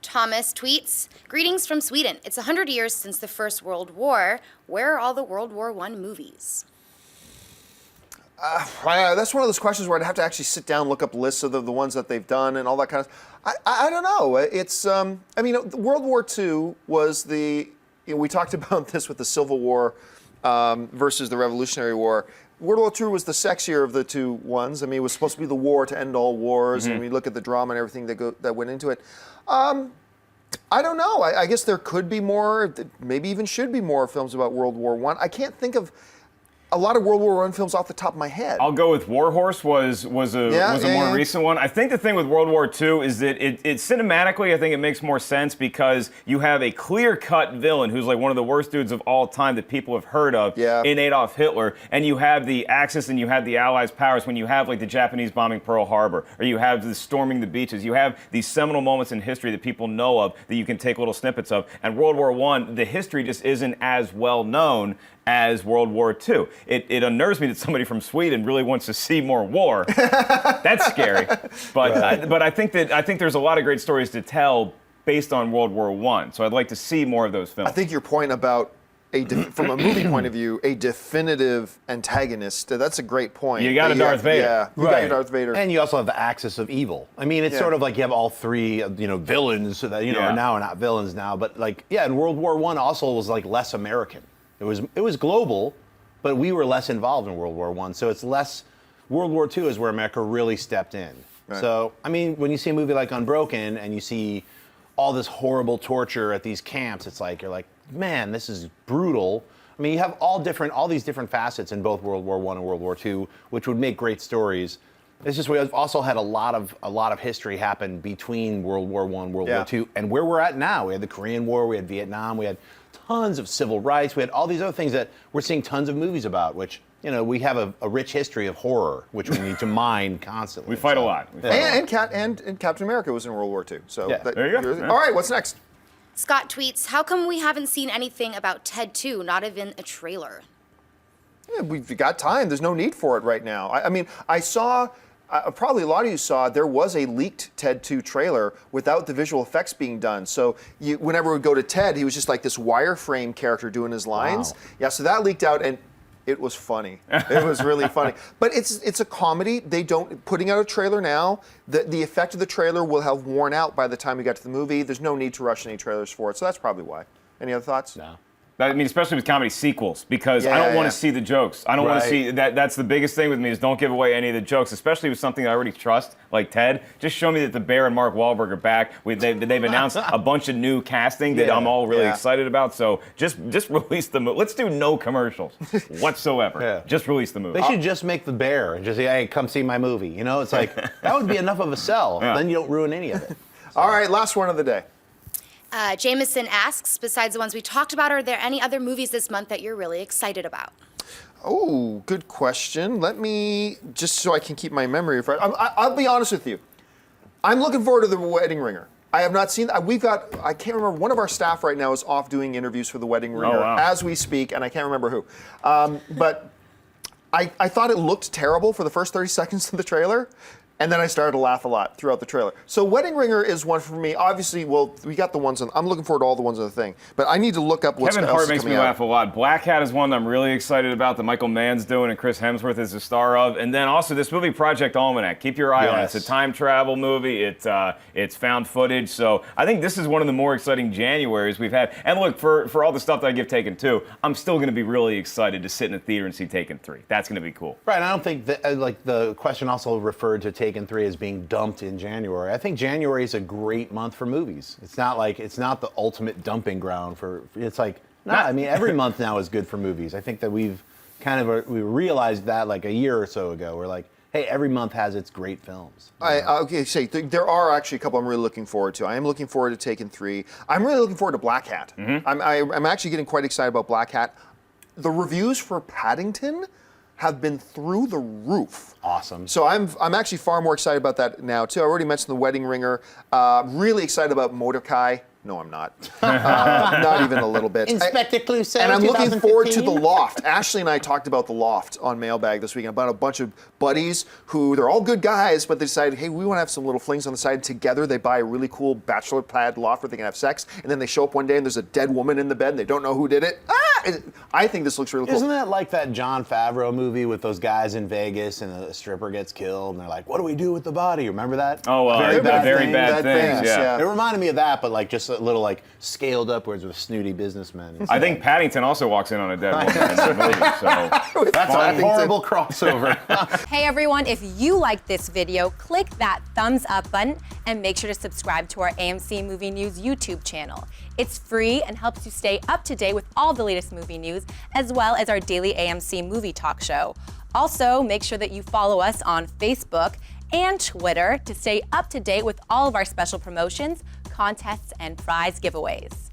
Thomas tweets, "Greetings from Sweden. It's 100 years since the First World War. Where are all the World War I movies?" That's one of those questions where I'd have to actually sit down, look up lists of the ones that they've done and all that kind of. I don't know. It's World War II was we talked about this with the Civil War versus the Revolutionary War. World War II was the sexier of the two ones. I mean, it was supposed to be the war to end all wars, and we look at the drama and everything that went into it. I don't know. I guess there could be more, maybe even should be more films about World War I. I can't think of a lot of World War I films off the top of my head. I'll go with War Horse was a more recent one. I think the thing with World War II is that it cinematically, I think it makes more sense because you have a clear-cut villain who's like one of the worst dudes of all time that people have heard of in Adolf Hitler, and you have the Axis and you have the Allies' powers when you have like the Japanese bombing Pearl Harbor, or you have the storming the beaches. You have these seminal moments in history that people know of that you can take little snippets of. And World War I, the history just isn't as well known as World War II. It unnerves me that somebody from Sweden really wants to see more war. That's scary. But but I think there's a lot of great stories to tell based on World War I. So I'd like to see more of those films. I think your point about from a movie point of view, a definitive antagonist, that's a great point. You got a Darth Vader. Yeah, you got your Darth Vader. And you also have the axis of evil. I mean, it's sort of like you have all three, villains that, are now not villains now. But and World War I also was like less American. It was global, but we were less involved in World War I. So it's less. World War II is where America really stepped in. Right. So I mean, when you see a movie like Unbroken and you see all this horrible torture at these camps, it's like you're like, man, this is brutal. I mean, you have all these different facets in both World War I and World War II, which would make great stories. It's just we've also had a lot of history happen between World War I and World War II, and where we're at now. We had the Korean War, we had Vietnam, we had tons of civil rights, we had all these other things that we're seeing tons of movies about, which, we have a rich history of horror, which we need to mine constantly. We fight a lot. And Captain America was in World War II. So there you go. All right, what's next? Scott tweets, "How come we haven't seen anything about Ted 2, not even a trailer?" Yeah, we've got time. There's no need for it right now. I mean, I saw, probably a lot of you saw, there was a leaked Ted 2 trailer without the visual effects being done. So whenever we go to Ted, he was just like this wireframe character doing his lines. Wow. Yeah, so that leaked out, and it was funny. It was really funny. But it's a comedy. Putting out a trailer now, the effect of the trailer will have worn out by the time we get to the movie. There's no need to rush any trailers for it. So that's probably why. Any other thoughts? No. I mean, especially with comedy sequels, because I don't want to see the jokes. I don't want to see that. That's the biggest thing with me is don't give away any of the jokes, especially with something I already trust, like Ted. Just show me that the Bear and Mark Wahlberg are back. They've announced a bunch of new casting that I'm all really excited about. So just release the movie. Let's do no commercials whatsoever. Just release the movie. They should just make the Bear and just say, "Hey, come see my movie." It's like that would be enough of a sell. Then you don't ruin any of it. So. All right, last one of the day. Jameson asks, besides the ones we talked about, are there any other movies this month that you're really excited about? Oh, good question. Let me, just so I can keep my memory fresh. I'll be honest with you. I'm looking forward to The Wedding Ringer. I have not seen that. I can't remember, one of our staff right now is off doing interviews for The Wedding Ringer as we speak, and I can't remember who. But I thought it looked terrible for the first 30 seconds of the trailer. And then I started to laugh a lot throughout the trailer. So Wedding Ringer is one for me. Obviously, we got the ones I'm looking forward to all the ones on the thing. But I need to look up what's Kevin Hart makes me laugh a lot. Black Hat is one that I'm really excited about that Michael Mann's doing and Chris Hemsworth is the star of. And then also this movie, Project Almanac. Keep your eye on it. It's a time travel movie. It's found footage. So I think this is one of the more exciting Januaries we've had. And look, for all the stuff that I give Taken 2, I'm still going to be really excited to sit in a theater and see Taken 3. That's going to be cool. Right. I don't think that, the question also referred to Taken 3 as being dumped in January. I think January is a great month for movies. It's not the ultimate dumping ground for. It's like I mean every month now is good for movies. I think that we realized that like a year or so ago. We're like, hey, every month has its great films. There are actually a couple I'm really looking forward to. I am looking forward to Taken 3. I'm really looking forward to Black Hat. Mm-hmm. I'm actually getting quite excited about Black Hat. The reviews for Paddington have been through the roof. Awesome. So I'm actually far more excited about that now too. I already mentioned The Wedding Ringer. Really excited about Mordecai. No, I'm not. Not even a little bit. Inspector Clouseau, and I'm looking forward to The 2015. Loft. Ashley and I talked about The Loft on Mailbag this weekend, about a bunch of buddies who, they're all good guys, but they decided, hey, we want to have some little flings on the side. Together, they buy a really cool bachelor pad loft where they can have sex, and then they show up one day and there's a dead woman in the bed and they don't know who did it. I think this looks really cool. Isn't that like that Jon Favreau movie with those guys in Vegas and a stripper gets killed and they're like, what do we do with the body? Remember that? Oh, very bad things. Yeah. It reminded me of that, but like just a little like scaled upwards with snooty businessmen. I think Paddington also walks in on a dead woman in the movie. So That's a horrible crossover. Hey everyone, if you liked this video, click that thumbs up button and make sure to subscribe to our AMC Movie News YouTube channel. It's free and helps you stay up to date with all the latest movie news, as well as our daily AMC movie talk show. Also, make sure that you follow us on Facebook and Twitter to stay up to date with all of our special promotions, contests, and prize giveaways.